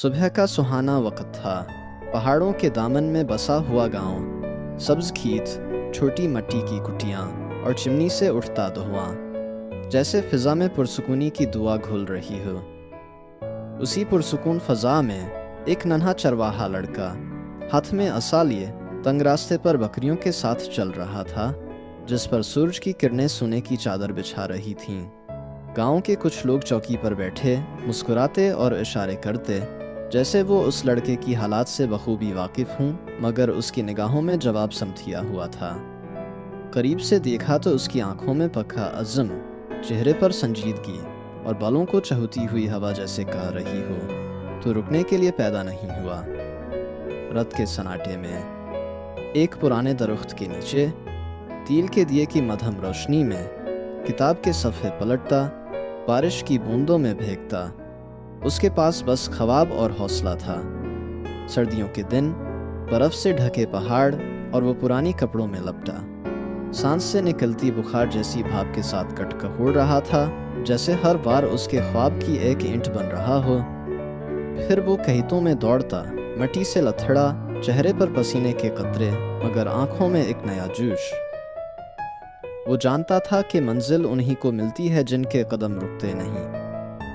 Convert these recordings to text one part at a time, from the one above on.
صبح کا سہانا وقت تھا۔ پہاڑوں کے دامن میں بسا ہوا گاؤں، سبز کھیت، چھوٹی مٹی کی کٹیاں اور چمنی سے اٹھتا دھواں، جیسے فضا میں پرسکونی کی دعا گھل رہی ہو۔ اسی پرسکون فضا میں ایک ننھا چرواہا لڑکا ہاتھ میں عصا لیے تنگ راستے پر بکریوں کے ساتھ چل رہا تھا، جس پر سورج کی کرنیں سونے کی چادر بچھا رہی تھیں۔ گاؤں کے کچھ لوگ چوکی پر بیٹھے مسکراتے اور اشارے کرتے، جیسے وہ اس لڑکے کی حالات سے بخوبی واقف ہوں، مگر اس کی نگاہوں میں جواب سمتھیا ہوا تھا۔ قریب سے دیکھا تو اس کی آنکھوں میں پکا عزم، چہرے پر سنجیدگی، اور بالوں کو چہوتی ہوئی ہوا جیسے کہہ رہی ہو، تو رکنے کے لیے پیدا نہیں ہوا۔ رات کے سناٹے میں ایک پرانے درخت کے نیچے تیل کے دیے کی مدھم روشنی میں کتاب کے صفحے پلٹتا، بارش کی بوندوں میں بھیگتا، اس کے پاس بس خواب اور حوصلہ تھا۔ سردیوں کے دن، برف سے ڈھکے پہاڑ اور وہ پرانی کپڑوں میں لپٹا، سانس سے نکلتی بخار جیسی بھاپ کے ساتھ کٹ کہوڑ رہا تھا، جیسے ہر بار اس کے خواب کی ایک اینٹ بن رہا ہو۔ پھر وہ کھیتوں میں دوڑتا، مٹی سے لتھڑا، چہرے پر پسینے کے قطرے، مگر آنکھوں میں ایک نیا جوش۔ وہ جانتا تھا کہ منزل انہی کو ملتی ہے جن کے قدم رکتے نہیں۔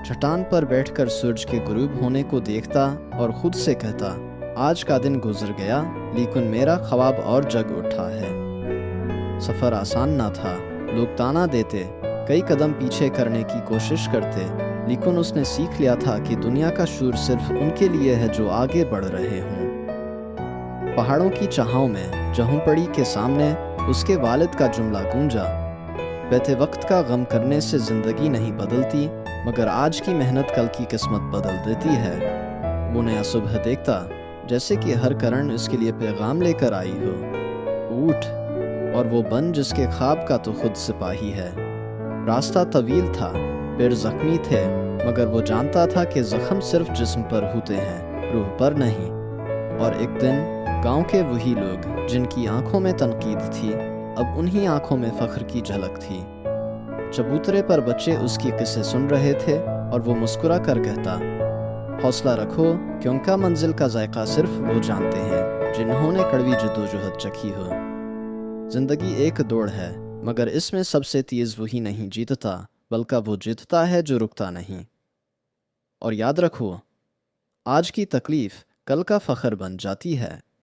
چٹان پر بیٹھ کر سورج کے غروب ہونے کو دیکھتا اور خود سے کہتا، آج کا دن گزر گیا، لیکن میرا خواب اور جگ اٹھا ہے۔ سفر آسان نہ تھا، لوگ تانا دیتے، کئی قدم پیچھے کرنے کی کوشش کرتے، لیکن اس نے سیکھ لیا تھا کہ دنیا کا شور صرف ان کے لیے ہے جو آگے بڑھ رہے ہوں۔ پہاڑوں کی چاہوں میں جہوں پڑی کے سامنے اس کے والد کا جملہ گونجا، بیتے وقت کا غم کرنے سے زندگی نہیں بدلتی، مگر آج کی محنت کل کی قسمت بدل دیتی ہے۔ وہ نیا صبح دیکھتا، جیسے کہ ہر کرن اس کے لیے پیغام لے کر آئی ہو، اٹھ اور وہ بن جس کے خواب کا تو خود سپاہی ہے۔ راستہ طویل تھا، پیر زخمی تھے، مگر وہ جانتا تھا کہ زخم صرف جسم پر ہوتے ہیں، روح پر نہیں۔ اور ایک دن گاؤں کے وہی لوگ جن کی آنکھوں میں تنقید تھی، اب انہی آنکھوں میں فخر کی جھلک تھی۔ چبوترے پر بچے اس کی قصے سن رہے تھے اور وہ مسکرا کر کہتا، حوصلہ رکھو، کیونکہ منزل کا ذائقہ صرف وہ جانتے ہیں جنہوں نے کڑوی جدوجہد چکھی ہو۔ زندگی ایک دوڑ ہے، مگر اس میں سب سے تیز وہی نہیں جیتتا، بلکہ وہ جیتتا ہے جو رکتا نہیں۔ اور یاد رکھو، آج کی تکلیف کل کا فخر بن جاتی ہے۔